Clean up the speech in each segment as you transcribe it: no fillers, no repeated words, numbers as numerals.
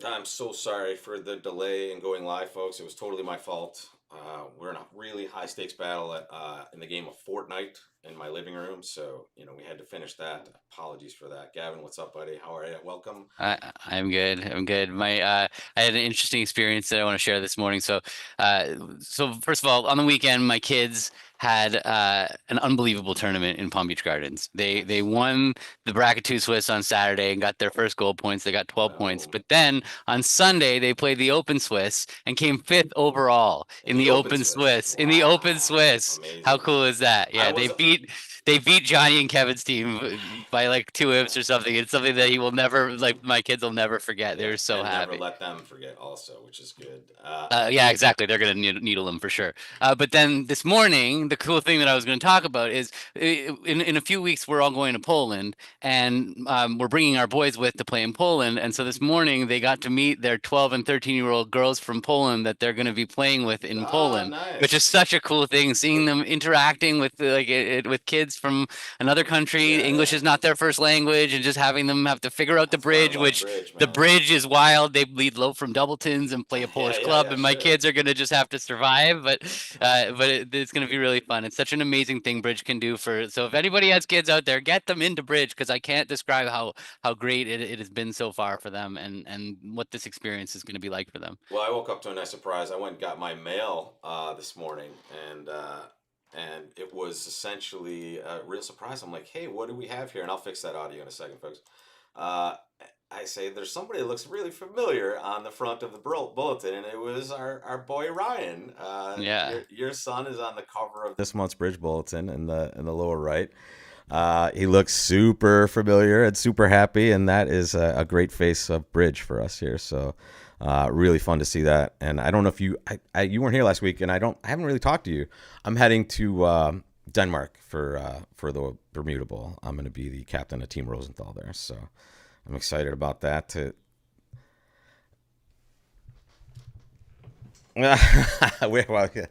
I'm so sorry for the delay in going live, folks. It was totally my fault. We're in a really high stakes battle in the game of Fortnite in my living room, so we had to finish that. Apologies for that. Gavin, what's up, buddy? How are you? Welcome. I'm good. I'm good. I had an interesting experience that I want to share this morning. So first of all, on the weekend, my kids had an unbelievable tournament in Palm Beach Gardens. They Nice. won the bracket two Swiss on Saturday and got their first gold points. They got 12 points. Oh, But then on Sunday, they played the Open Swiss and came fifth overall in in the the Open Open Swiss. Swiss. In the Open Wow, Swiss. How amazing. cool is that? I Yeah, was they beat Johnny and Kevin's team by like two ifs or something. It's something that he will never like. My kids will never forget. They Yeah, were so and never happy. let them forget also, which is good. Yeah, exactly. They're gonna needle him for sure. But then this morning, the cool thing that I was going to talk about is in a few weeks we're all going to Poland, and we're bringing our boys with to play in Poland. And so this morning they got to meet their 12 and 13-year-old girls from Poland that they're going to be playing with in Ah, Poland, which is nice. such a cool thing. Seeing them interacting with with kids from another country. Yeah, English yeah. is not their first language, and just having them have to figure out the That's why I bridge, love which bridge, the man. bridge is wild. They lead low from Doubletons and play a Yeah, Polish yeah, club, yeah, and my sure. kids are gonna just have to survive. But it's gonna be really fun. It's such an amazing thing bridge can do for. So if anybody has kids out there, get them into bridge because I can't describe how great it has been so far for them, and what this experience is gonna be like for them. Well, I woke up to a nice surprise. I went and got my mail this morning, and it was essentially a real surprise. I'm like, "Hey, what do we have here?" And I'll fix that audio in a second, folks. Uh, I say, "There's somebody that looks really familiar on the front of the bulletin," and it was our boy Ryan. Yeah. Your son is on the cover of this month's Bridge Bulletin in the lower right. He looks super familiar and super happy, and that is a great face of Bridge for us here. So, really fun to see that. And I don't know if you weren't here last week, and I haven't really talked to you. I'm heading to Denmark for the Bermuda Bowl. I'm going to be the captain of Team Rosenthal there, so I'm excited about that. To well, yeah.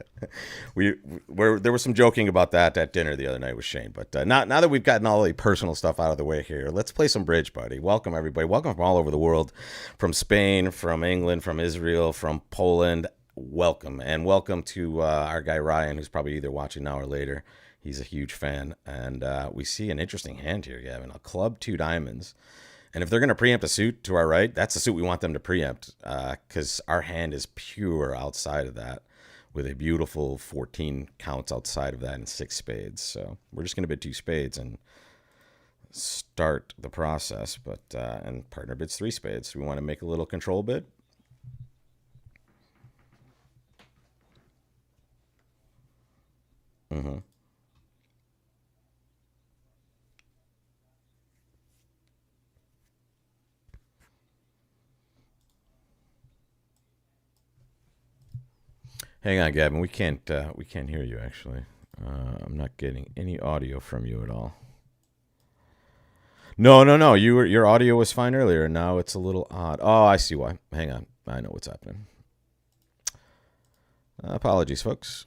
There was some joking about that at dinner the other night with Shane, but now that we've gotten all the personal stuff out of the way here, let's play some bridge, buddy. Welcome everybody. Welcome from all over the world, from Spain, from England, from Israel, from Poland. Welcome and welcome to our guy Ryan, who's probably either watching now or later. He's a huge fan, and we see an interesting hand here, Gavin. A club, two diamonds. And if they're going to preempt a suit to our right, that's the suit we want them to preempt because our hand is pure outside of that with a beautiful 14 counts outside of that and six spades. So we're just going to bid two spades and start the process. But and partner bids three spades. We want to make a little control bid. Mm-hmm. Hang on, Gavin. We can't hear you actually. I'm not getting any audio from you at all. No, no, no. Your audio was fine earlier. Now it's a little odd. Oh, I see why. Hang on. I know what's happening. Apologies, folks.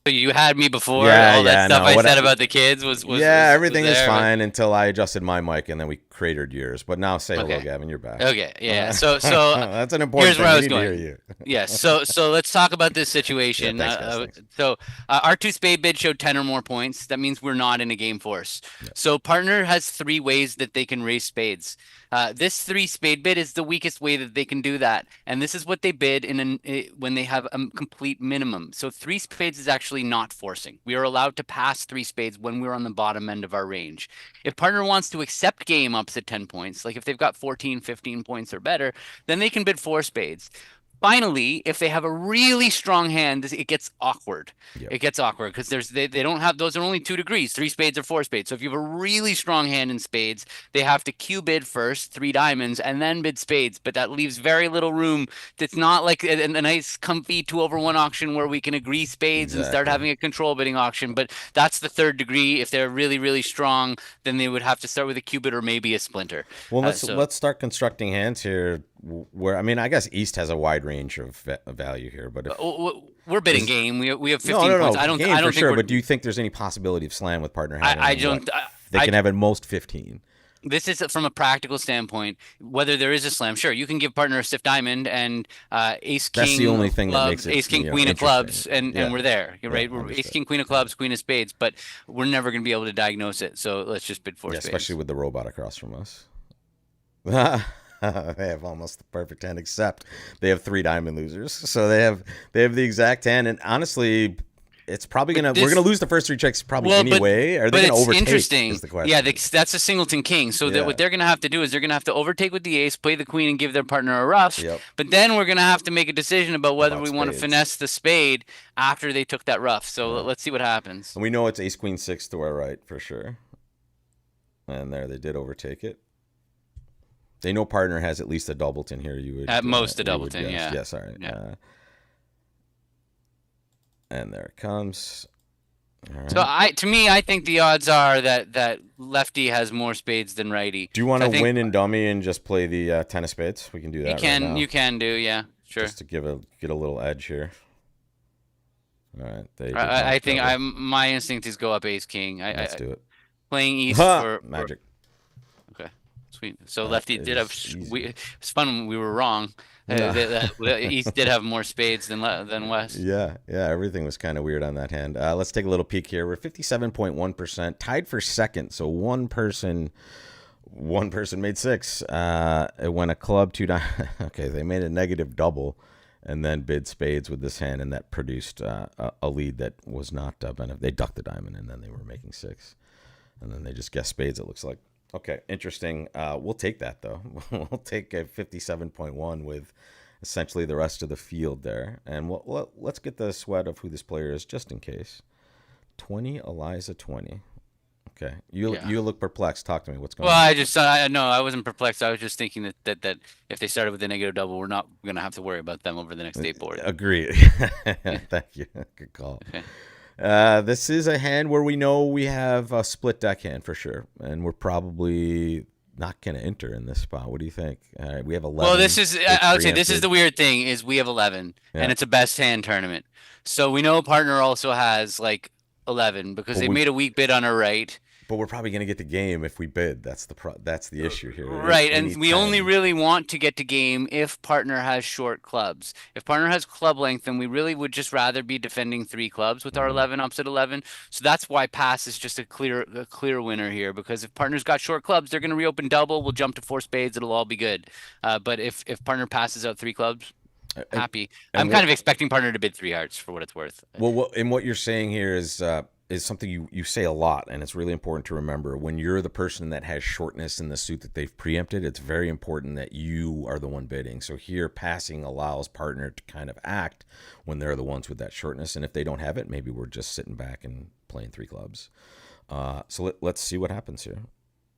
You had me before. Yeah, All that yeah, stuff no. I said about the kids Yeah, was everything is there. fine until I adjusted my mic and then we cratered yours. But now say hello, Okay. Gavin. You're back. Okay. Yeah. So That's an important here's where thing. I We was need to hear going. you. Yes. So let's talk about this Yeah, situation. thanks, guys. Thanks. Our two spade bid showed 10 or more points. That means we're not in a game force. Yeah. So partner has three ways that they can raise spades. This three spade bid is the weakest way that they can do that, and this is what they bid when they have a complete minimum. So three spades is actually not forcing. We are allowed to pass three spades when we're on the bottom end of our range. If partner wants to accept game ups at 10 points, like if they've got 14, 15 points or better, then they can bid four spades. Finally, if they have a really strong hand, it gets awkward. Yep. It gets awkward because they don't have those are only 2 degrees, three spades or four spades. So if you have a really strong hand in spades, they have to Q bid first, three diamonds, and then bid spades. But that leaves very little room. It's not like a nice, comfy 2-over-1 auction where we can agree spades and start Exactly. having a control bidding auction. But that's the third degree. If they're really, really strong, then they would have to start with a Q bid or maybe a splinter. Well, let's So let's start constructing hands here. Where I mean, I guess East has a wide range of value here, but if we're bidding is game. We have no, 15 no, points. no, I game for don't think sure. we're. But do you think there's any possibility of slam with partner I having what don't. they I can have at most 15? this is from a practical standpoint. Whether there is a slam, sure, you can give partner a stiff diamond and ace That's the king only of thing that makes clubs, it, ace king queen of interesting. clubs, and Yeah. we're there, Yeah. right? We're ace Understood. king queen of clubs, queen of spades, but we're never going to be able to diagnose it. So let's just bid four Yeah. Especially spades. with the robot across from us. They have almost the perfect hand, except they have three diamond losers. So they have the exact hand, and honestly, it's probably But we're gonna this lose the first three checks probably Well, anyway. Are they but gonna it's overtake? Is interesting. the Yeah, question. that's a singleton king. So that Yeah. what they're gonna have to do is they're gonna have to overtake with the ace, play the queen, and give their partner a rush. Yep. But then we're gonna have to make a decision about whether About we want to spades. finesse the spade after they took that ruff. So Yeah. let's see what happens. And we know it's ace queen six to our right for sure. And there they did overtake it. They know partner has at least a doubleton here. At most a you would doubleton, guess. yeah. Yes. All right. Yeah. And there it comes. All right. So to me, I think the odds are that lefty has more spades than righty. Do you want So I to think win in dummy and just play the ten of spades? We can do that right now. you can do, yeah, sure. Just to get a little edge here. All right, they did I not think double. my instinct is go up ace king. Let's do it. Playing east Ha! for Magic. okay, sweet. So That lefty did have is easy. it's fun when we were wrong. Yeah. East did have more spades than West. Yeah, everything was kind of weird on that hand. Let's take a little peek here. We're 57.1%, tied for second. So one person made six. It went a club, two diamonds. Okay, they made a negative double, and then bid spades with this hand, and that produced a lead that was not benefit. They ducked the diamond, and then they were making six, and then they just guessed spades. It looks like. Okay, interesting. We'll take that though. We'll take a 57.1 with essentially the rest of the field there, and let's get the sweat of who this player is just in case. 20 Eliza 20. Okay, you look perplexed. Talk to me. What's going Well, on? no, I wasn't perplexed. I was just thinking that if they started with a negative double, we're not going to have to worry about them over the next 8 board. Agreed. Yeah. Thank you. Good call. Okay. This is a hand where we know we have a split deck hand for sure, and we're probably not going to enter in this spot. What do you think? All right, we have 11. Well, I would say this is preempted. the weird thing is we have 11 Yeah. and it's a best hand tournament. So we know partner also has like 11 because But they we- made a weak bid on our right. But we're probably going to get the game if we bid. That's the issue here. Right, We and need we only 10. really want to get to game if partner has short clubs. If partner has club length, then we really would just rather be defending 3 clubs with our 11 opposite 11. So that's why pass is just a clear winner here because if partner's got short clubs, they're going to reopen double. We'll jump to 4 spades. It'll all be good. But if partner passes out 3 clubs, happy. I'm kind of expecting partner to bid 3 hearts for what it's worth. Well, and what you're saying here is something you say a lot, and it's really important to remember. When you're the person that has shortness in the suit that they've preempted, it's very important that you are the one bidding. So here, passing allows partner to kind of act when they're the ones with that shortness, and if they don't have it, maybe we're just sitting back and playing 3 clubs. So let's see what happens here.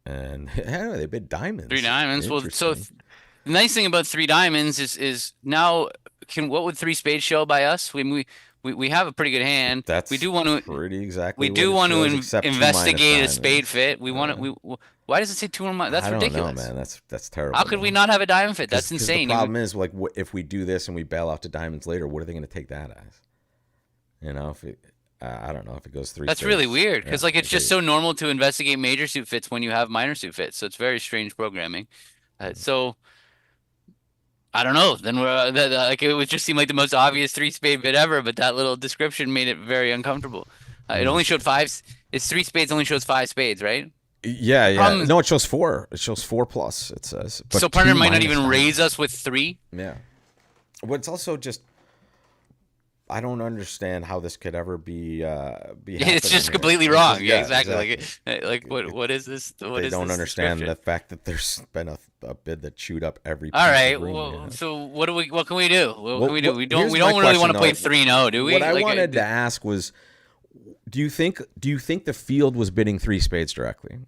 And they bid diamonds. 3 diamonds. Well, so Interesting. the nice thing about 3 diamonds is now what would 3 spades show by us? We have a pretty good hand. That's we do want to pretty exactly. we do what want it to shows, except 2 investigate a minus spade diamonds. fit. We want to why does it say 2 on my? That's I don't ridiculous. know, man. That's terrible. How could we not have a diamond fit? That's 'Cause insane. The problem is, like, if we do this and we bail out to diamonds later, what are they going to take that as? You know, if it, I don't know if it goes 3. That's really weird because Yeah, like it's just so normal to investigate major suit fits when you have minor suit fits. So it's very strange programming. So I don't know. Then like it would just seem like the most obvious 3 spade bid ever, but that little description made it very uncomfortable. It only showed 5. It's 3 spades only shows 5 spades, right? Yeah. Problem- No, it shows 4. It shows 4 plus. It says. But So partner 2 might not minus even diamonds. raise us with 3. Yeah. But it's also just. I don't understand how this could ever be. It's just happening completely here. wrong. Yeah, Yeah, exactly. exactly. Like what is this? What They is don't this understand description? the fact that there's been a bid that chewed up every. All piece right. of room, Well, you know? so what can we do? What can we do? We here's don't my really question, want to play though. 3-0, do we? What I Like, wanted to ask was, do you think the field was bidding 3 spades directly?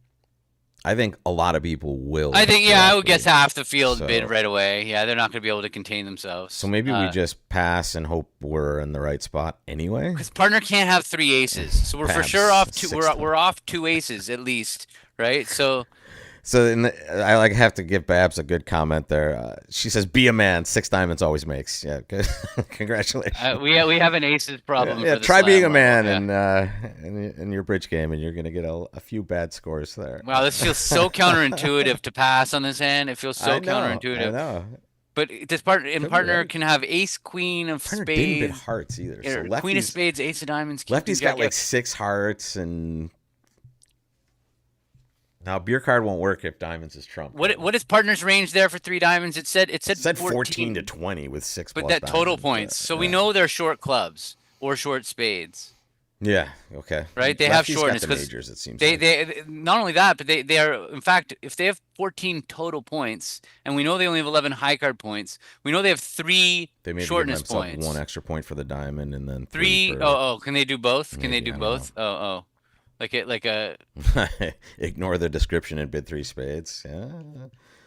I think a lot of people will. I think I would guess directly. half the field So- bid right away. Yeah, they're not going to be able to contain themselves. So maybe we just pass and hope we're in the right spot anyway. because partner can't have 3 aces, so we're for Perhaps sure off 2. 6 We're off 2 aces at least, right? So So I like have to give Babs a good comment there. She says, "Be a man. 6 diamonds always makes." Yeah, good. Congratulations. We have an aces Yeah, problem yeah, for the try being slam a level. man Yeah. in your bridge game, and you're gonna get a few bad scores there. Wow, this feels so counterintuitive to pass on this hand. It feels so I counterintuitive. know. But this Could be partner right. can have ace queen of Partner didn't bid spades, hearts either. So or queen of lefties spades, ace of diamonds, king lefties got jack. like Yeah. 6 hearts, and now beer card won't work if diamonds is trump card. What is partner's range there for 3 diamonds? It It said said 14 to 14, 20 with six but plus that total diamonds. points. So we Yeah. know they're short clubs or short spades, Yeah. Okay. right? They have Lefties got shortness the because majors. It seems they, like. they not only that, but they are, in fact, if they have 14 total points, and we know they only have 11 high card points, we know they have three They maybe give shortness themselves one points. extra point for the diamond, and then three Three, for oh, can they do both? Can they maybe do I don't know. both? Oh, like a Ignore the description and bid 3 spades. Yeah.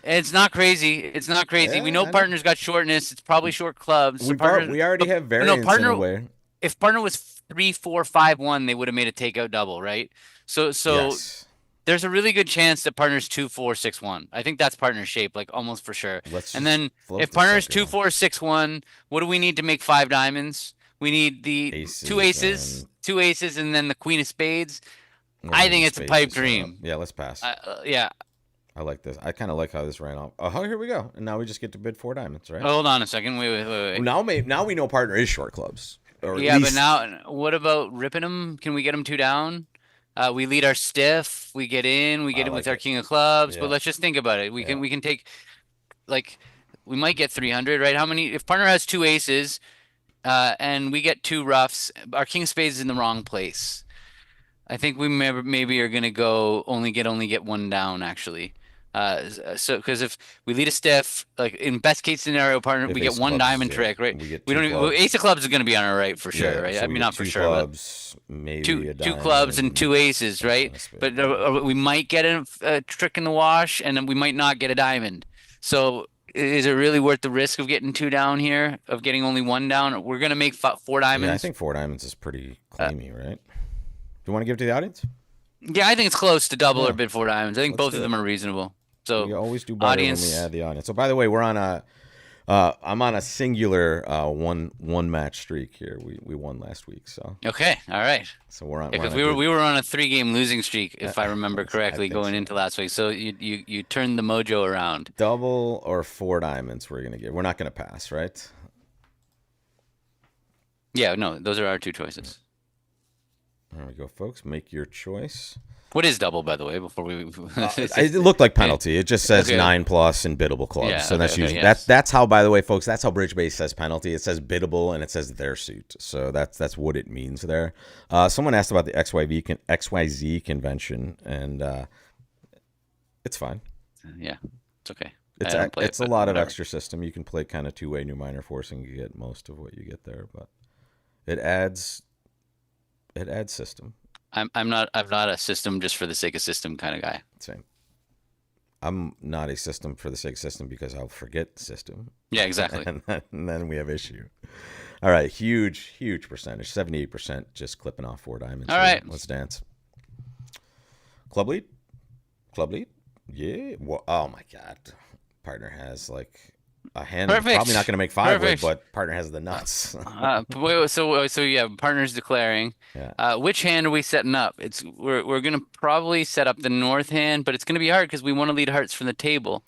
it's not crazy. It's not crazy. We Yeah. know I know. partner's got shortness. It's probably short clubs. So partner, We already but have no variance in a partner. way. If partner was 3-4-5-1, they would have made a takeout double, right? So Yes. there's a really good chance that partner's 2-4-6-1. I think that's partner's shape, like almost for sure. Let's And just then float if the partner's sucker. 2-4-6-1, what do we need to make 5 diamonds? We need the Aces and two aces, and then the queen of spades. we're I gonna think need it's a spades to pipe set up. dream. Yeah, let's pass. Yeah. I like this. I kind of like how this ran off. Oh, here we go. And now we just get to bid 4 diamonds, right? Hold on a second. Wait. Well, now we know partner is short clubs, or at Yeah, but least now what about ripping them? Can we get them two down? We lead our stiff. We get in. We I get in with like our it. king of clubs. But Yeah, let's just think about it. yeah. We can take, like, we might get 300, right? How many? If partner has two aces, and we get two roughs, our king of spades is in the wrong place. I think we maybe are gonna go only get one down actually. So because if we lead a stiff, like in best case scenario, partner, If we get ace of one clubs, diamond yeah, trick, right? we get We two don't even, well, ace clubs. of clubs is gonna be on our right for sure, Yeah, right? so I we mean, get not for two sure, but clubs, maybe a two clubs and diamond, two aces, right? and a spade. But we might get a trick in the wash, and then we might not get a diamond. So is it really worth the risk of getting two down here, of getting only one down? We're gonna make four Yeah, I diamonds. think 4 diamonds is pretty Uh, claimy, right? Do you want to give it to the audience? yeah, I think it's close to double or Yeah, bid four diamonds. I think let's both do of it. them are reasonable. We So always do better when we audience, add the audience. So, by the way, we're on a I'm on a singular one match streak here. We won last week, so okay, all right. we're on. Yeah, We're on because a good. we were on a 3 game losing streak, if I remember I correctly, think going so. into last week. So you turned the mojo around. Double or 4 diamonds. We're gonna get. We're not gonna pass, right? Yeah, no, those are our two choices. There we go, folks. Make your choice. What is double, by the way? Before we, It looked like penalty. It just says okay, 9+ and biddable clubs. yeah, So that's okay, usually yes. that's how. By the way, folks, that's how Bridge Base says penalty. It says biddable and it says their suit. So that's what it means there. Someone asked about the XYZ convention, and it's fine. Yeah, it's okay. It's I don't play it, it's a but lot of whatever. extra system. You can play kind of two-way new minor forcing. You get most of what you get there, but it adds system. I'm not a system just for the sake of system kind of guy. Same. I'm not a system for the sake of system because I'll forget system, Yeah, exactly. and then we have issue. All right, huge percentage, 78% just clipping off 4 diamonds. All Here. right. Let's dance. Club lead, club lead. Yeah. Well, oh my God, partner has like a hand. Perfect. Probably not going to make 5 with, Perfect. but partner has the nuts. So yeah, partners declaring. Yeah. Which hand are we setting up? We're gonna probably set up the north hand, but it's gonna be hard because we want to lead hearts from the table.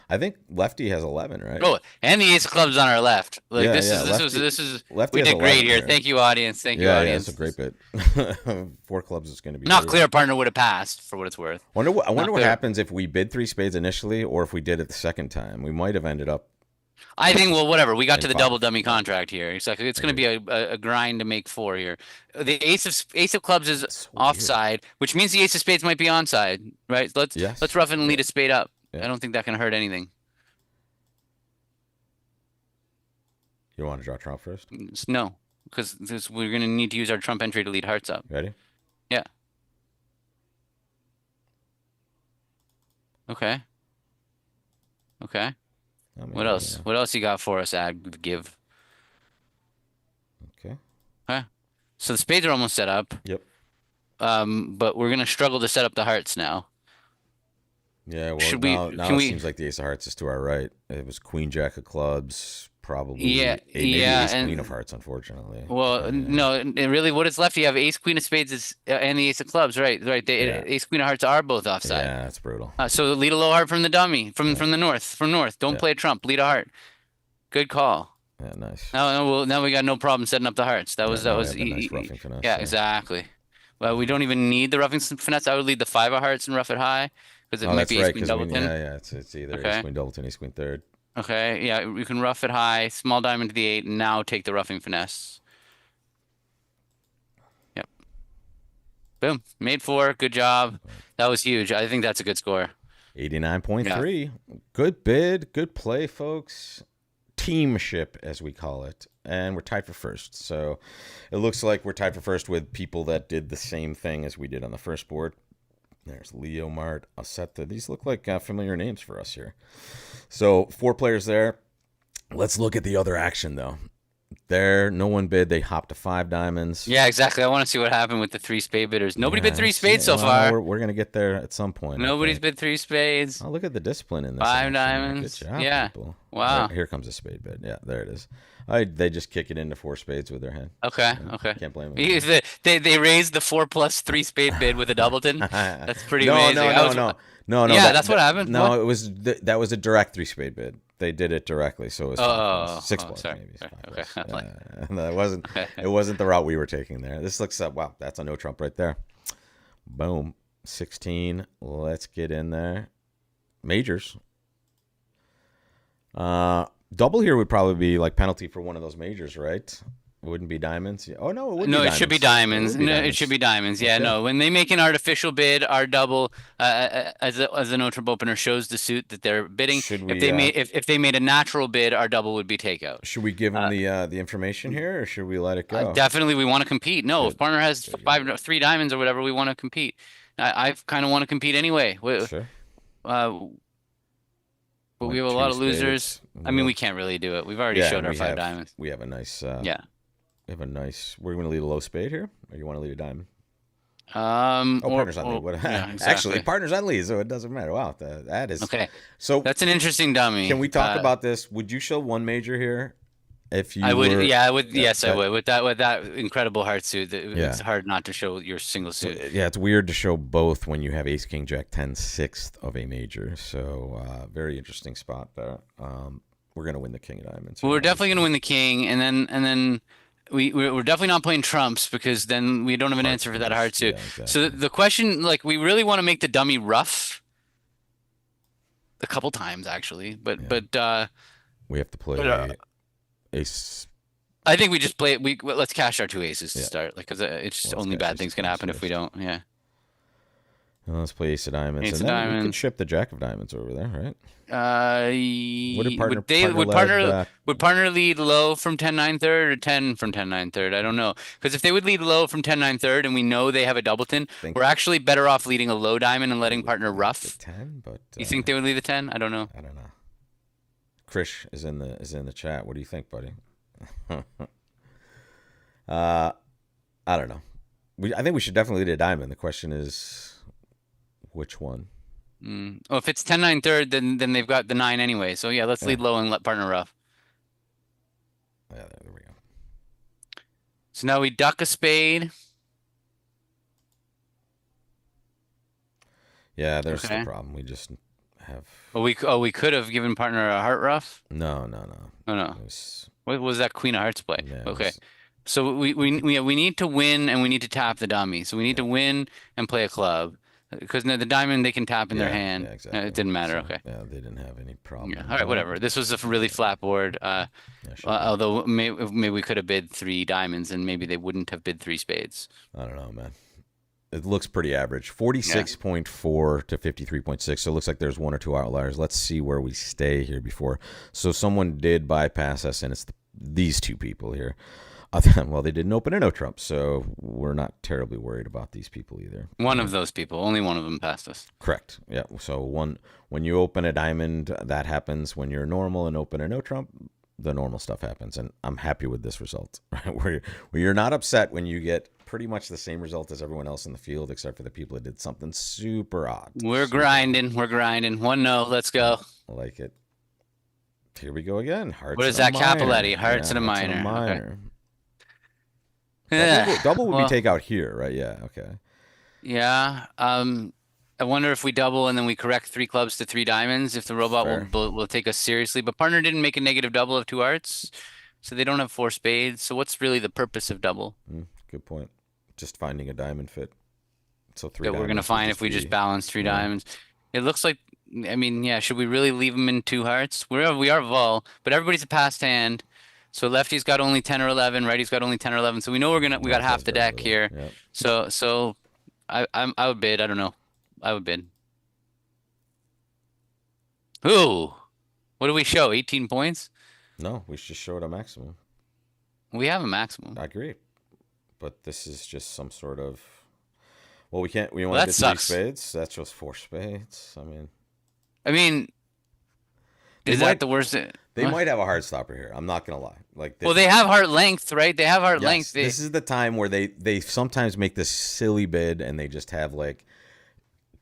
I think lefty has 11, right? Oh, and the ace of clubs on our left. Like Yeah, yeah. this is Lefty we has did great 11 here. here. Thank you, audience. Thank you, Yeah, audience. it's a great bit. 4 clubs is going to be Not great. clear partner would have passed for what it's worth. I wonder what clear. happens if we bid 3 spades initially, or if we did it the second time. We might have ended up. I think, well, whatever. We got to the 5. double dummy contract here. Exactly. It's going to be a grind to make 4 here. The ace of clubs is That's so offside, which means the ace of spades might be onside, right? Yes. Let's rough it and lead a spade up. Yeah. I don't think that can hurt anything. You want to draw trump first? No, because we're going to need to use our trump entry to lead hearts up. Ready? Yeah. Okay. Okay. What else? What else you got for us, Ad? Give. Okay. Okay. So the spades are almost set up. Yep. But we're gonna struggle to set up the hearts now. Yeah, well, Should we? now Can it we? seems like the ace of hearts is to our right. It was queen jack of clubs, Yeah, probably a maybe yeah, ace queen of and hearts, unfortunately. well, Yeah, no, really, what is left? You have ace queen of spades and the ace of clubs, right? Right. yeah, Ace queen of hearts are both offside. yeah, it's brutal. So lead a low heart from the dummy, Yeah, from the north, from north. Don't yeah, play a trump. Lead a heart. Good call. yeah, nice. Now we got no problem setting up the hearts. Yeah, That now we was have the nice roughing finesse. yeah, Yeah. exactly. Well, we don't even need the roughing finesse. I would lead the five of hearts and rough it high because it Oh, might that's be ace right. queen Because doubleton. it's either ace Okay. queen doubleton, ace queen third. Okay. Yeah, we can rough it high, small diamond to the eight, and now take the roughing finesse. Yep. Boom. Made four. Good job. That was huge. I think that's a good score. 89.3. Good bid. Good play, folks. Teamship, as we call it. And we're tied for first. So it looks like we're tied for first with people that did the same thing as we did on the first board. There's Leo Mart, Aseta. These look like familiar names for us here. So 4 players there. Let's look at the other action, though. There, no one bid. They hopped to 5 diamonds. Yeah, exactly. I want to see what happened with the three spade bidders. Nobody bid three spades so well, far. no, we're going to get there at some point. Nobody's bid three spades. Oh, look at the discipline in this. Five action. diamonds. Good job, Yeah. people. Wow. Here comes a spade bid. Yeah, there it is. They just kick it into 4 spades with their hand. Okay. Yeah, Okay. Can't blame them. They raised the 4+3 spade bid with a doubleton. That's pretty no, amazing. No. Yeah, that's what happened. No, What? it was that was a direct 3 spade bid. They did it directly, so it was 6 plus sorry. maybe. Okay. That wasn't it wasn't the route we were taking there. This looks wow, that's a no trump right there. Boom, 16. Let's get in there. Majors. Double here would probably be like penalty for one of those majors, right? It wouldn't be diamonds. Oh no, it would. No, be it should be diamonds. No, it should be diamonds. Yeah, Okay. no. When they make an artificial bid, our double as a no trump opener shows the suit that they're bidding. Should If we, they made if they made a natural bid, our double would be takeout. Should we give them the information here, or should we let it go? Definitely, we want to compete. No, if partner has three diamonds or whatever, we want to compete. I kind of want to compete anyway. Sure. But we Like have a lot of 2 spades. losers. I mean, we can't really do it. We've already showed our 5 diamonds. We have a nice. Yeah. We have a nice. We're going to lead a low spade here, or you want to lead a diamond? Partners on lead. What? Yeah, exactly. Actually, partners on lead, so it doesn't matter. Wow, that is okay. So that's an interesting dummy. Can we talk about this? Would you show one major here? If you I would, were, I would. Yes, I would. With that incredible heart suit, it's Yeah. hard not to show your single suit. Yeah, it's weird to show both when you have Ace King Jack 10 sixth of a major. So very interesting spot there. We're gonna win the King of Diamonds. Well, we're definitely gonna win the King, and then we're definitely not playing trumps because then we don't have an answer for that heart suit. Yeah, exactly. So the question, like, we really want to make the dummy rough a couple times actually, but we have to play Ace. I think we just play it. Let's cash our 2 aces to start, like, because it's just only bad things can happen if we don't. Yeah. Well, let's play Ace of Diamonds, Ace and of then we can diamonds. ship the Jack of Diamonds over there, right? Would partner lead low from 10-9 third or 10 from 10-9 third? I don't know, because if they would lead low from 10-9 third and we know they have a doubleton, we're actually better off leading a low diamond and letting partner rough. 10, but You think they would lead the 10? I don't know. I don't know. Krish is in the chat. What do you think, buddy? I don't know. I think we should definitely lead a diamond. The question is, which one? Oh, if it's 10-9 third, then they've got the 9 anyway. So yeah, let's lead low and let partner rough. Yeah, there we go. So now we duck a spade. Yeah, there's the problem. We just have. We could have given partner a heart rough. No. Oh no. What was that Queen of Hearts play? Yeah, okay. So we need to win and we need to tap the dummy. So we need to win and play a club. Because the diamond they can tap in their hand. Yeah, exactly. It didn't matter. So, okay. Yeah, they didn't have any problem. Yeah. All right, whatever. This was a really flat board. Although maybe we could have bid 3 diamonds and maybe they wouldn't have bid 3 spades. I don't know, man. It looks pretty average. 46.4 to 53.6. So it looks like there's 1 or 2 outliers. Let's see where we stay here before. So someone did bypass us, and it's these 2 people here. Well, they didn't open a no trump, so we're not terribly worried about these people either. One of those people, only one of them passed us. Correct. Yeah. So when you open a diamond, that happens. When you're normal and open a no trump, the normal stuff happens, and I'm happy with this result. Where you're not upset when you get pretty much the same result as everyone else in the field, except for the people that did something super odd. We're grinding. We're grinding. 1-0. Let's go. I like it. Here we go again. Hearts. What is and that, a minor. Capiletti? Hearts and a Hearts minor. minor. Okay. Double would Well, be take out here, right? Yeah. Okay. yeah. I wonder if we double and then we correct 3 clubs to 3 diamonds, if the robot Fair. will take us seriously. But partner didn't make a negative double of 2 hearts, so they don't have 4 spades. So what's really the purpose of double? Good point. Just finding a diamond fit. So 3 That we're gonna diamonds would find if we just balance 3 diamonds. It looks like, I mean, yeah. Should we really leave them in 2 hearts? We are vol, but everybody's a passed hand. So lefty's got only 10 or 11, righty's got only 10 or 11. So we know we got half the deck here. Yep. So I would bid. I don't know. I would bid. Ooh, what do we show? 18 points? No, we should show it a maximum. We have a maximum. I agree, but this is just some sort of. Well, we can't. We Well, only that did 3 sucks. spades. That's just 4 spades. I mean, is that the worst? They What? might have a hard stopper here. I'm not gonna lie. Like, Well, they have heart length, right? They have heart yes, length. this is the time where they sometimes make this silly bid and they just have like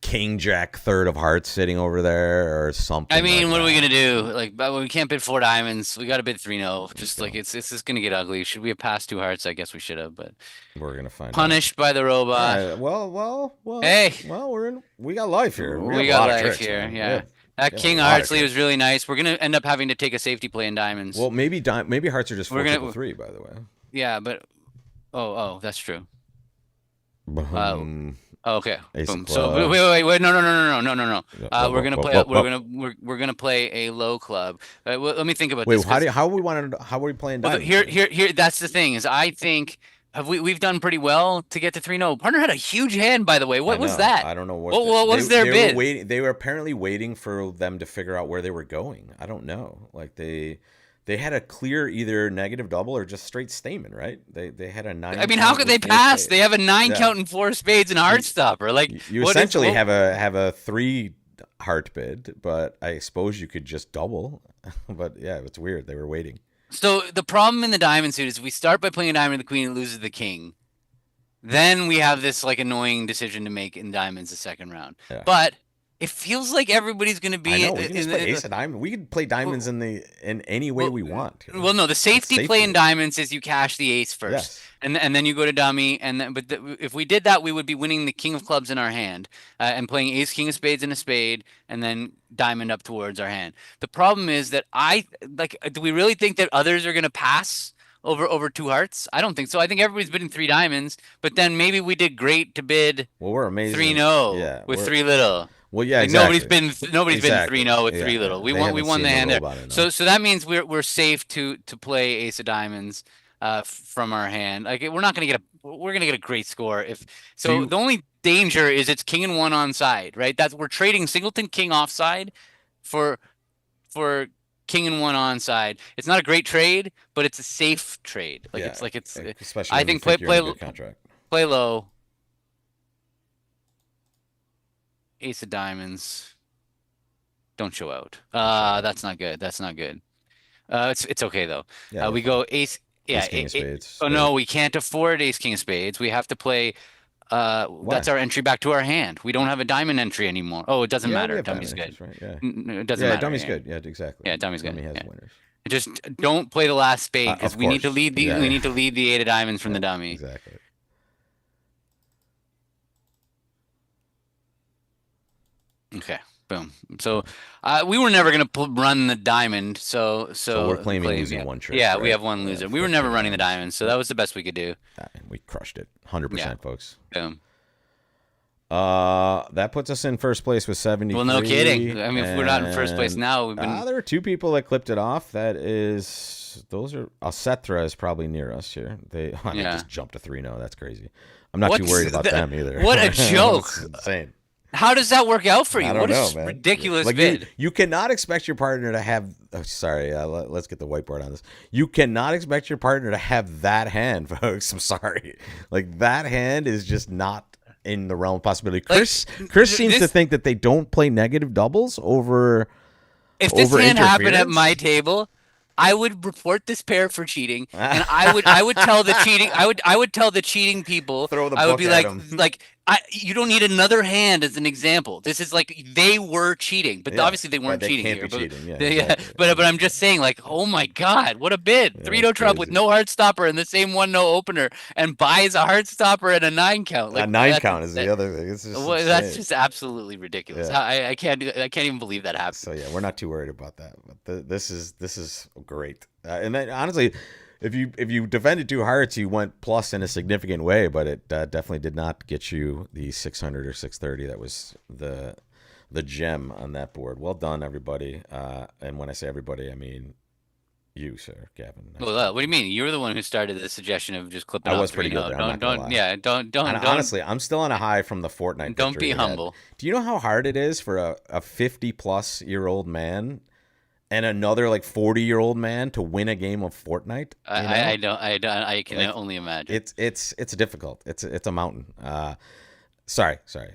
King Jack third of hearts sitting over there or something. I mean, like what are we that. gonna do? Like, but we can't bid 4 diamonds. We got to bid 3-0. Just like it's just gonna get ugly. Should we have passed 2 hearts? I guess we should have, but We're gonna find punished by the robot. out. Well. Hey. Well, we got life here. We have a lot got of life tricks, here. man. Yeah. That Yeah, King a lot of Hearts lead tricks. was really nice. We're gonna end up having to take a safety play in diamonds. Well, maybe hearts are just We're gonna- 4-3, by the way. Yeah, but that's true. Boom. Oh, okay. Ace of Boom. So clubs. wait. No. Yeah, We're gonna whoa, play. whoa, We're gonna play a low club. Well, let me think about Wait, this. 'Cause- how are we playing well, diamonds? here. That's the thing is, I think we've done pretty well to get to 3-0. Partner had a huge hand, by the way. What I was know. that? I don't know what. What was their they bid? Were waiting, they were apparently waiting for them to figure out where they were going. I don't know. Like they had a clear either negative double or just straight stamen, right? They had a 9. I mean, how could they pass? They have a 9 Yeah. count and 4 spades and a heart stopper. Like You essentially have a 3 heart bid, but I suppose you could just double. But yeah, it's weird. They were waiting. So the problem in the diamond suit is we start by playing a diamond, the queen loses the king. Then we have this like annoying decision to make in diamonds the second round. Yeah. But it feels like everybody's going to be. I know. We can just play ace of diamond. We could play diamonds in any way we want. Well, no, the safety play in diamonds is you cash the ace first, Yes. and then you go to dummy, if we did that, we would be winning the king of clubs in our hand, and playing ace king of spades and a spade, and then diamond up towards our hand. The problem is that do we really think that others are going to pass over 2 hearts? I don't think so. I think everybody's bidding 3 diamonds, but then maybe we did great to bid Well, we're amazing. 3-0 with 3 little. Well, yeah, Like exactly. Nobody's been Exactly. 3-0 with Yeah, 3 little. yeah. We They won haven't the seen hand there. robot enough. So that means we're safe to play ace of diamonds from our hand. Like we're gonna get a great score if so. The only danger is it's king and 1 onside, right? We're trading singleton king offside for king and 1 onside. It's not a great trade, but it's a safe trade. Like Yeah, it's especially I when you think you're in a good contract. play low. Ace of diamonds. Don't show out. That's not good. That's not good. It's okay though. Yeah, We go ace. Yeah. Ace, king of spades. Oh no, we can't afford ace king of spades. We have to play. That's our entry back to our hand. We don't have a diamond entry anymore. Oh, it doesn't Yeah, we matter. have Dummy's diamond good. entries, right? Yeah. It doesn't Yeah, matter. dummy's good. Yeah, exactly. Yeah, dummy's good. Dummy has Yeah. winners. Just don't play the last spade because Of we need to course. lead the Yeah, we yeah. need to lead the 8 of diamonds from the dummy. Exactly. Okay. Boom. So we were never going to run the diamond. So we're claiming losing yeah. one trick. Yeah, right? we have one loser. We were never running the diamond, so that was the best we could do. And we crushed it. 100%, folks. Boom. That puts us in first place with 73. Well, no kidding. I mean, if we're not in first place and- now, we've been. there are 2 people that clipped it off. Those are Alcetra is probably near us here. They just jumped to 3-0. That's crazy. I'm not too worried about them either. What a joke! It's insane. How does that work out for you? I don't What know, a man. ridiculous Like bid. you cannot expect your partner to have. Oh, sorry, let's get the whiteboard on this. You cannot expect your partner to have that hand, folks. I'm sorry. Like that hand is just not in the realm of possibility. Chris seems to think that they don't play negative doubles over. If this over hand happened at interference? my table, I would report this pair for cheating, and I would tell the cheating I would tell the cheating people. Throw the I would book be at him. like you don't need another hand as an example. This is like they were cheating, but Yeah, obviously they but weren't they cheating can't here. be But cheating. Yeah, yeah, exactly. but I'm Exactly. just saying like, oh my God, what a bid! Yeah, Three that's no trump with crazy. no hard stopper and the same one no opener, and buys a hard stopper and a 9 count. A Like nine count is the other thing. It's just well, that's insane. just absolutely ridiculous. Yeah. I can't even believe that happened. So yeah, we're not too worried about that. But this is great. And then honestly, if you defended two hearts, you went plus in a significant way. But it definitely did not get you the 600 or 630. That was the gem on that board. Well done, everybody. And when I say everybody, I mean you, sir, Gavin. Nice Well, job. what do you mean? You were the one who started the suggestion of just I clipping off was three. pretty good No, there. I'm not gonna lie. yeah, And honestly, I'm still on a high from the Fortnite don't victory be we had. humble. Do you know how hard it is for a 50-plus-year-old man and another like 40-year-old man to win a game of Fortnite? You know, I can like only imagine. it's difficult. It's a mountain. Sorry. I All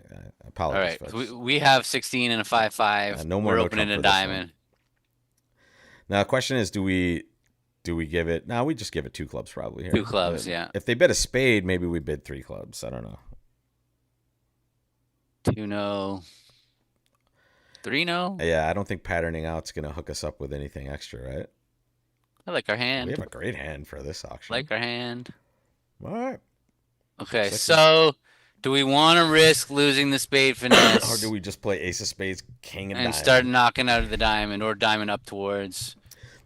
apologize, right, so folks. we have 16 and a 5-5. No more We're no opening Trump a for this one. diamond. Now the question is, do we give it? No, we just give it two clubs probably here. Two clubs, yeah. If they bid a spade, maybe we bid three clubs. I don't know. 2 no, 3 no. Yeah, I don't think patterning out's gonna hook us up with anything extra, right? I like our We hand. have a great hand for this auction. Like our hand. All right. Okay, Sixes. so do we want to risk losing the spade Or do finesse we just play ace of spades, king of and start diamond? knocking out of the diamond or diamond up towards?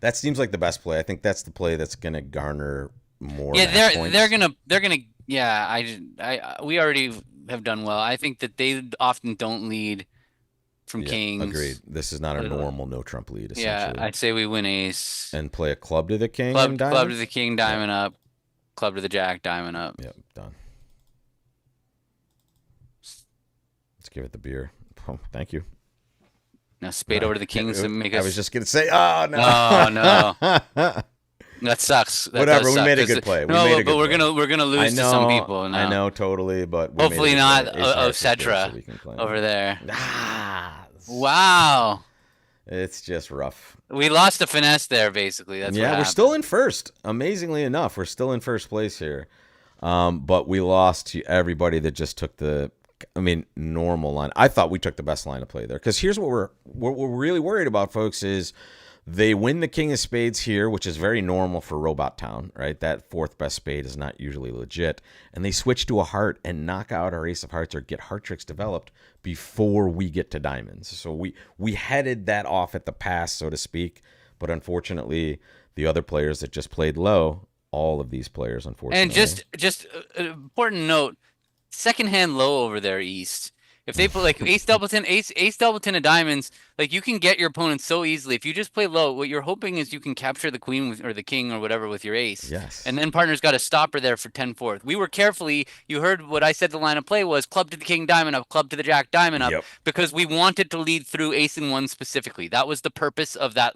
That seems like the best play. I think that's the play that's going to garner more Yeah, match they're points. gonna yeah, we already have done well. I think that they often don't lead from Yep, agreed. kings. This is not a Uh, normal no trump lead, Yeah, essentially. I'd say we win ace. And play a club to the king and Club to diamond? the king, Yep, diamond up. Club to the jack, diamond up. yep, done. Let's give it the beer. Oh, thank you. Now spade over to the kings and make I was us. just going to say, oh, Oh no, no. that sucks. That Whatever. does We suck. made a good play. We No, made a but good play. we're gonna I lose to some know, people I now. know, totally, but we made a Hopefully good not play. Ace of hearts is good, so Ocetra we can claim over it. there. Ah, Wow, it's just rough. we lost the finesse there. Basically, that's what Yeah, we're happened. still in first. Amazingly enough, we're still in first place here. But we lost to everybody that just took normal line. I thought we took the best line to play there. Because here's what we're really worried about, folks, is they win the king of spades here, which is very normal for Robot Town, right? That fourth best spade is not usually legit. And they switch to a heart and knock out our ace of hearts or get heart tricks developed before we get to diamonds. So we headed that off at the pass, so to speak. But unfortunately, the other players that just played low, all of these players, And unfortunately. just important note, second hand low over there east. If they put like ace doubleton of diamonds, like you can get your opponent so easily. If you just play low, what you're hoping is you can capture the queen or the king or whatever with your ace. Yes. And then partner's got a stopper there for 10-4. We were carefully, you heard what I said the line of play was club to the king diamond up, club to the jack diamond up, Yep. because we wanted to lead through ace and one specifically. That was the purpose of that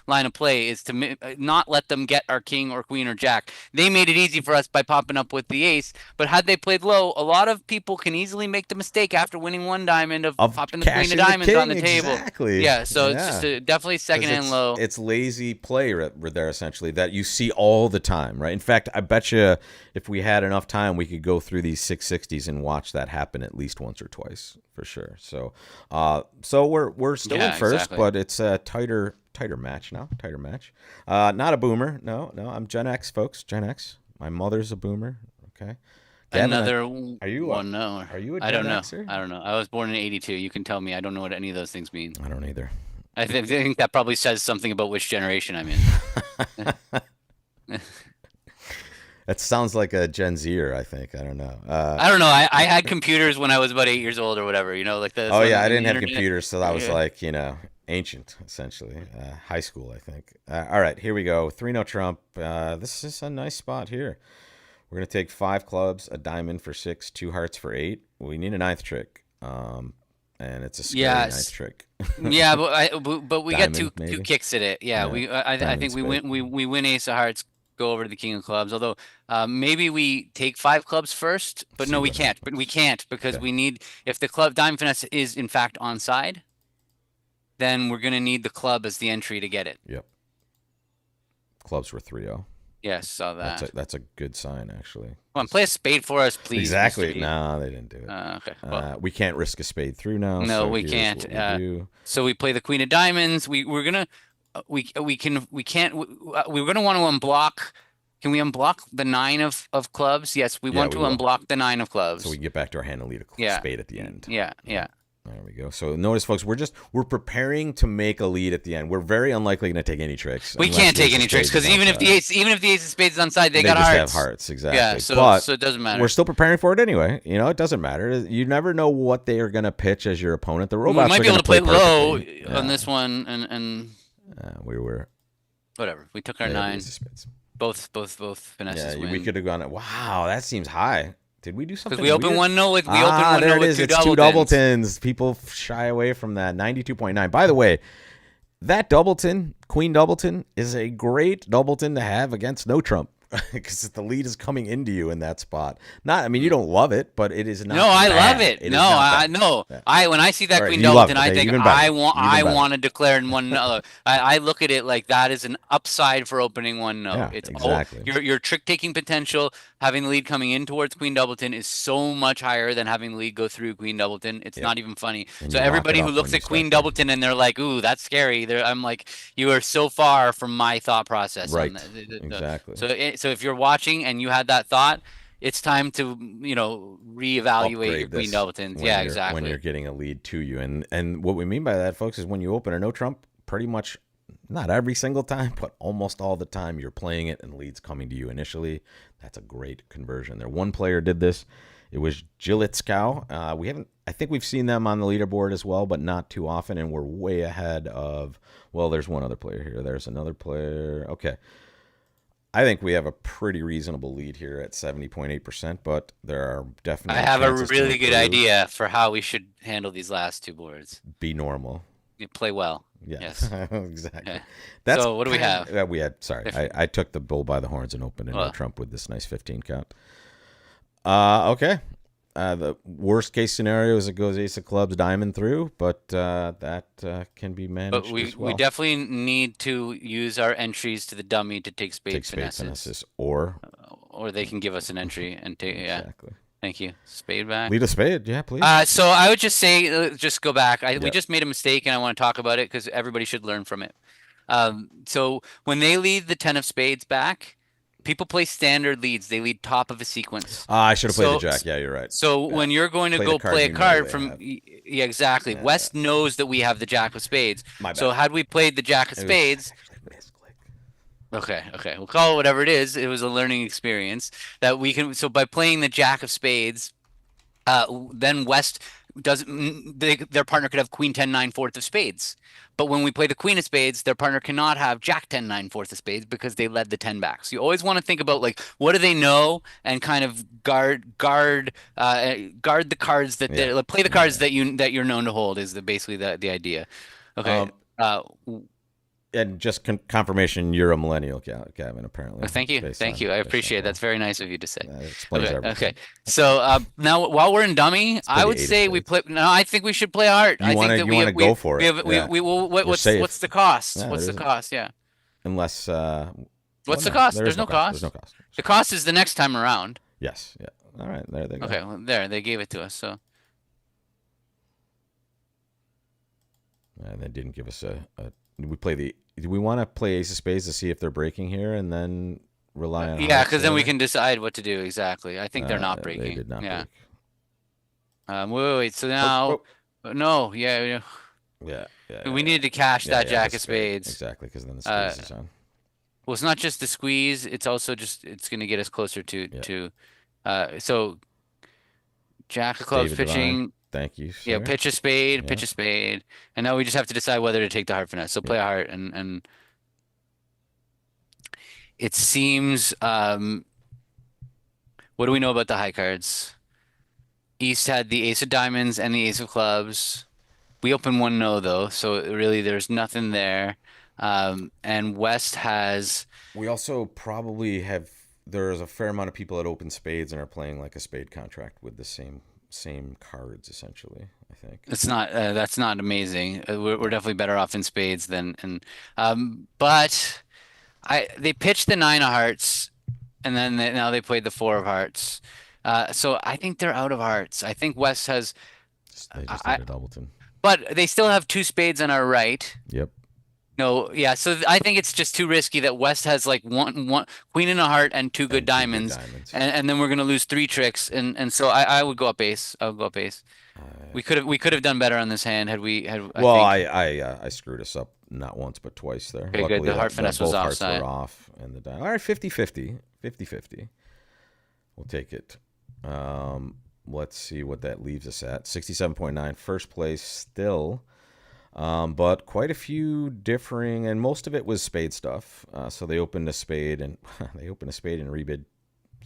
line of play, is to not let them get our king or queen or jack. They made it easy for us by popping up with the ace, but had they played low, a lot of people can easily make the mistake after winning one diamond of popping the queen cashing of the diamonds on the king, table. exactly. Yeah, so it's Yeah. just definitely 'Cause second hand low. It's lazy play there essentially that you see all the time, right? In fact, I bet you if we had enough time, we could go through these 660s and watch that happen at least once or twice for sure. So, we're still in first, exactly. but it's a tighter match now. Tighter match. Not a boomer. No. I'm Gen X, folks. Gen X. My mother's a boomer. Okay. Gavin, Another are you one, no. Are you a I Gen don't know. Xer? I don't know. I was born in 82. You can tell me. I don't know what any of those things mean. I don't either. I think that probably says something about which generation I'm in. That sounds like a Gen Zer, I think. I don't know. I don't know. I had computers when I was about 8 years old or whatever. You know, like the Oh yeah, I the didn't have internet. computers, so that was Yeah. like ancient essentially. High school, I think. All right, here we go. 3-0 Trump. This is a nice spot here. We're gonna take 5 clubs, a diamond for 6, 2 hearts for 8. We need a ninth trick, and it's a scary ninth Yes. trick. Yeah, but we get two Diamond, maybe. kicks at it. Yeah, Yeah, I diamond think spade. we win ace of hearts, go over to the king of clubs. Although maybe we take 5 clubs first, but See no, we what can't. happens. But we can't because Okay. we need, if the club diamond finesse is in fact onside, then we're gonna need the club as the entry to get it. Yep. clubs were 3-0. Yes, saw That's that. a good sign, actually. Come on, play a spade for us, please, Mr. Exactly. D. No, they didn't do it. Okay. Well, We can't risk a spade through now, no, so we here's can't. what we do. So we play the queen of diamonds. We're gonna we can't we're gonna want to unblock. Can we unblock the nine of clubs? Yes, we Yeah, want we to will. unblock the nine of So we clubs. can get back to our hand and lead a Yeah. spade at the end. Yeah, All right. yeah. There we go. So notice, folks, we're preparing to make a lead at the end. We're very unlikely going to take any tricks We unless can't the ace take of any tricks spades is because onside. even if the ace of spades is on side, they They got just have hearts. hearts, Yeah, exactly. so But so it doesn't we're matter. still preparing for it anyway. You know, it doesn't matter. You never know what they are going to pitch as your opponent. The We robots might are be going able to to play play low perfectly. on Yeah. this one and We were. whatever. We took our Yeah, the nine. ace of spades. Both Yeah, finesses we win. could have gone. Wow, that seems high. Did we do Because something we open weird? one no with we open Ah, one there no it with is. two It's two doubletons. doubletons. People shy away from that. 92.9. By the way, that doubleton, queen doubleton, is a great doubleton to have against no trump because the lead is coming into you in that spot. Not, I mean, you don't love it, but it is No, not I love bad. it. It No, is not I bad. no. Yeah. I when I see that All right, queen you love doubleton, it. I Okay, think even better. Even I better. want to declare in one no. I look at it like that is an upside for opening one no. Yeah, It's all exactly. your trick taking potential. Having the lead coming in towards queen doubleton is so much higher than having the lead go through queen doubleton. It's Yep. not even funny. And So you lock it everybody who up when looks you at start queen there. doubleton and they're like, "Ooh, that's scary." I'm like, you are so far from my thought process on Right. that. Exactly. So if you're watching and you had that thought, it's time to, reevaluate your Upgrade queen this doubletons. when Yeah, you're exactly. getting a lead to you. And what we mean by that, folks, is when you open a no trump, pretty much not every single time, but almost all the time you're playing it and leads coming to you initially. That's a great conversion there. One player did this. It was Jilitzkow. We haven't. I think we've seen them on the leaderboard as well, but not too often. And we're way ahead of. Well, there's one other player here. There's another player. Okay. I think we have a pretty reasonable lead here at 70.8%, but there are I definitely have a chances to really good improve. idea for how we should handle these last two boards. Be normal. You play well. Yeah, Yes. exactly. Yeah. That's So what do we have? we had. Sorry, If, I took the bull by the horns and opened a no well, trump with this nice 15 count. Okay. The worst case scenario is it goes ace of clubs, diamond through, but that can be but managed as we well. definitely need to use our entries to the dummy to take Take spade spade finesses, finesses or or they can give us an entry and take. Yeah, exactly thank you. Spade back. lead a spade. Yeah, please. So I would just say, just go back. We Yeah. just made a mistake, and I want to talk about it because everybody should learn from it. So when they lead the 10 of spades back, people play standard leads. They lead top of a sequence. I should have played the So jack. Yeah, you're right. so Yeah. when you're going to Play the go card play a you know card they from, have. yeah, exactly. Yeah, West knows that we have the jack of spades. my So bad. had we played the jack of It was spades, actually misclick. okay, we'll call it whatever it is. It was a learning experience that we can. So by playing the jack of spades, then West doesn't. Their partner could have queen 10 9 fourth of spades. But when we play the queen of spades, their partner cannot have jack 10 9 fourth of spades because they led the 10 back. So you always want to think about like what do they know and kind of guard the cards that Yeah. they like, play the cards that you're known to hold is basically the idea. Okay. Uh, And just confirmation, you're a millennial, Gavin. Apparently, Thank you. Thank you. I appreciate it. That's very nice of you to say. That explains Okay. everything. Okay. So now, while we're in dummy, Let's play I the would eight of say we spades. play. No, I think we should play art. I think that You want to go for we it? have Yeah. we will. We're What's safe. the cost? Yeah, What's there the isn't. cost? Yeah. Unless What's the no, cost? there There's is no cost. There's cost. no cost. The cost is the next time around. Yes. Yeah. All right. There they go. Okay. Well, there they gave it to us. So And they didn't give us we play the. Do we want to play ace of spades to see if they're breaking here, and then rely on? yeah, hearts because then we there? can decide what to do exactly. I think they're not They breaking. did not Yeah. break. Wait. So now, no. Yeah. Yeah. We needed to cash that the jack of spade. spades. Exactly, because then the Uh, squeeze is on. Well, it's not just the squeeze, it's also just it's going to get us closer to Yeah. so jack of clubs David Devine. pitching, Thank you, yeah, sir. pitch a spade, Yeah. pitch a spade. And now we just have to decide whether to take the heart finesse. So play a heart and it seems what do we know about the high cards? East had the ace of diamonds and the ace of clubs. We open one no though, so really there's nothing there. And West has We also probably have. There's a fair amount of people that open spades and are playing like a spade contract with the same cards essentially. I think. it's not that's not amazing. We're definitely better off in spades than but They pitched the 9 of hearts, and then now they played the 4 of hearts. So I think they're out of hearts. I think West has, They just I, did a doubleton. but they still have 2 spades on our right. Yep. No, yeah. So I think it's just too risky that West has like one queen and a heart and 2 good And two good diamonds, diamonds. and then we're gonna lose 3 tricks, and so I would go up ace. I would go up ace. We could have done better on this hand had we had. I Well, think. I screwed us up not once but twice there. Okay, good. Luckily, The heart that finesse was both hearts were offside. off and the die. All right, 50-50. 50-50. We'll take it. Let's see what that leaves us at. 67.9, first place still. But quite a few differing, and most of it was spade stuff. So they opened a spade and rebid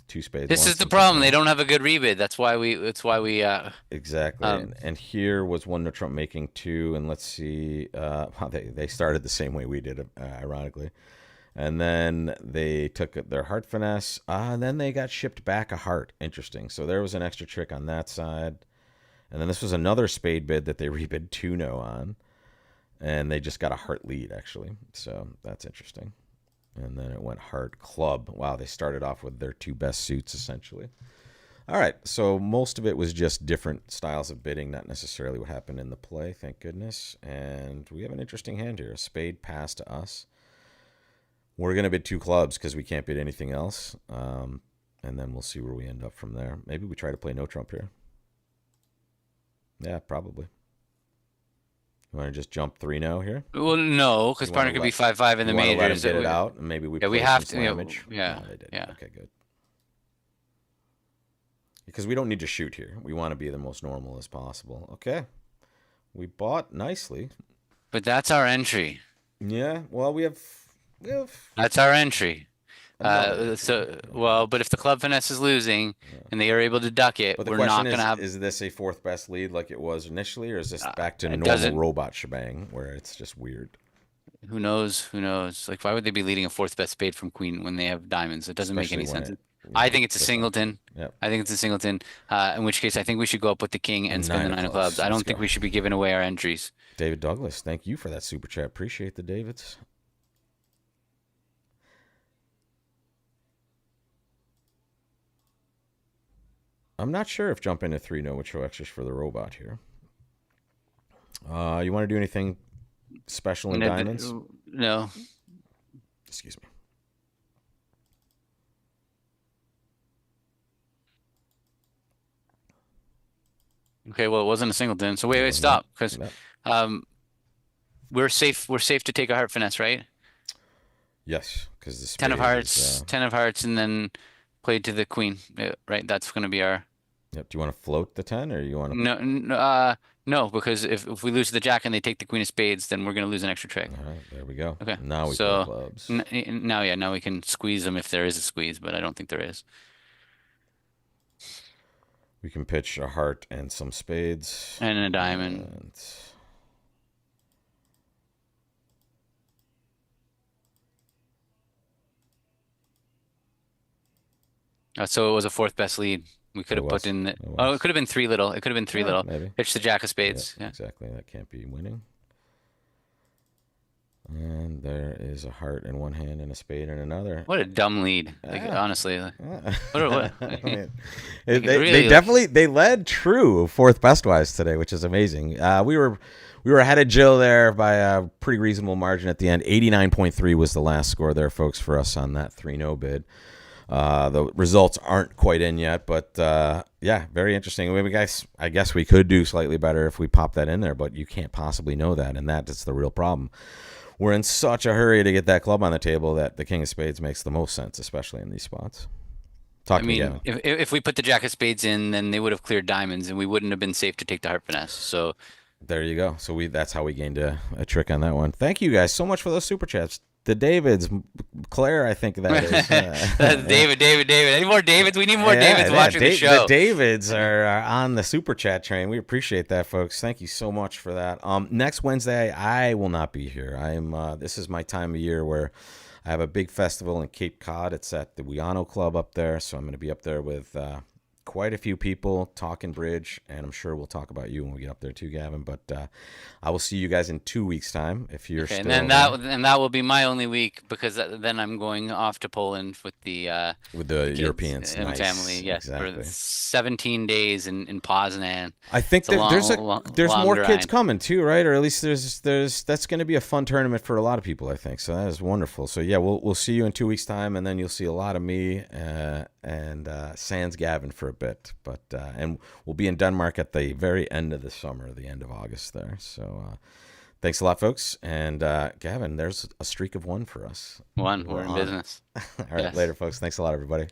2 spades This once, is the then took problem. They one. don't have a good rebid. That's why we. That's why we. Exactly, Um. and here was one no trump making two, and let's see, they started the same way we did, ironically, and then they took their heart finesse, and then they got shipped back a heart. Interesting. So there was an extra trick on that side, and then this was another spade bid that they rebid two no on, and they just got a heart lead actually. So that's interesting. And then it went heart club. Wow, they started off with their two best suits essentially. All right, so most of it was just different styles of bidding, not necessarily what happened in the play, thank goodness. And we have an interesting hand here. A spade pass to us. We're going to bid 2 clubs because we can't bid anything else. And then we'll see where we end up from there. Maybe we try to play no trump here. Yeah, probably. You want to just jump 3-0 here? Well, no, because You want partner to could be let 5-5 in you the want to let them majors. bid it out, and maybe we Yeah, we play some have to. slammage. Yeah, No, they did. yeah. Okay, good. Because we don't need to shoot here. We want to be the most normal as possible. Okay. We bought nicely. But that's our entry. Yeah. Well, we have That's our entry. another entry. Well, but if the club finesse is losing Yeah. and they are able to duck it, But the we're question not gonna have. is this a fourth best lead like it was initially, or is this back to It normal doesn't. robot shebang where it's just weird? Who knows? Who knows? Like, why would they be leading a fourth best spade from queen when they have diamonds? It doesn't make Especially any when sense. it, I think it's a flipped on. singleton. Yep. I think it's a singleton. In which case, I think we should go up with the king and spin Nine the of 9 of clubs. clubs. I Let's don't think go. we should be giving away our entries. David Douglas, thank you for that super chat. Appreciate the Davids. I'm not sure if jumping to 3 no would show extras for the robot here. You want to do anything special in diamonds? No. Excuse me. Okay, well, it wasn't a singleton. So wait, It was not. stop, because No. um, we're safe. We're safe to take a heart finesse, right? Yes, because the Ten of spade hearts, is. 10 of hearts, and then played to the queen. Right, that's going to be our. Yep. Do you want to float the 10 or you want to? No, because if we lose the jack and they take the queen of spades, then we're going to lose an extra trick. All right, there we go. Okay, Now we play so clubs. now we can squeeze them if there is a squeeze, but I don't think there is. We can pitch a heart and some spades. And a diamond. And So it was a fourth best lead. We could it have put was. in the. It Oh, it was. could have been three little. It could have been three Yeah, little. maybe. Pitch the jack of Yep, spades. Yeah. exactly. That can't be winning. And there is a heart in one hand and a spade in another. What a dumb lead. Like Yeah. honestly. Yeah. What? I mean, Like, they really, definitely they led true fourth best wise today, which is amazing. We were ahead of Jill there by a pretty reasonable margin at the end. 89.3 was the last score there, folks, for us on that 3-0 bid. The results aren't quite in yet, but yeah, very interesting. I guess we could do slightly better if we pop that in there, but you can't possibly know that, and that's the real problem. We're in such a hurry to get that club on the table that the king of spades makes the most sense, especially in these spots. Talk I to me, mean, Gavin. if we put the jack of spades in, then they would have cleared diamonds, and we wouldn't have been safe to take the heart finesse. So There you go. So that's how we gained a trick on that one. Thank you guys so much for those super chats. The Davids, Claire, I think that is. David. Any more Davids? We need more Davids watching the show. The Davids are on the super chat train. We appreciate that, folks. Thank you so much for that. Next Wednesday, I will not be here. This is my time of year where I have a big festival in Cape Cod. It's at the Wiano Club up there, so I'm going to be up there with quite a few people talking bridge, and I'm sure we'll talk about you when we get up there too, Gavin. But I will see you guys in 2 weeks' time if you're Okay, and still then there that will be my only week because then I'm going off to Poland with with the the kids Europeans. and family. Nice, Yes, for exactly. 17 days in Poznan. I think It's a there's long more kids grind. coming too, right? Or at least there's that's going to be a fun tournament for a lot of people, I think. So that is wonderful. So yeah, we'll see you in 2 weeks' time, and then you'll see a lot of me and Sans Gavin for a bit. But and we'll be in Denmark at the very end of the summer, the end of August there. So thanks a lot, folks. And Gavin, there's a streak of one for us. We're We're in on it. business. All right, Yes. later, folks. Thanks a lot, everybody.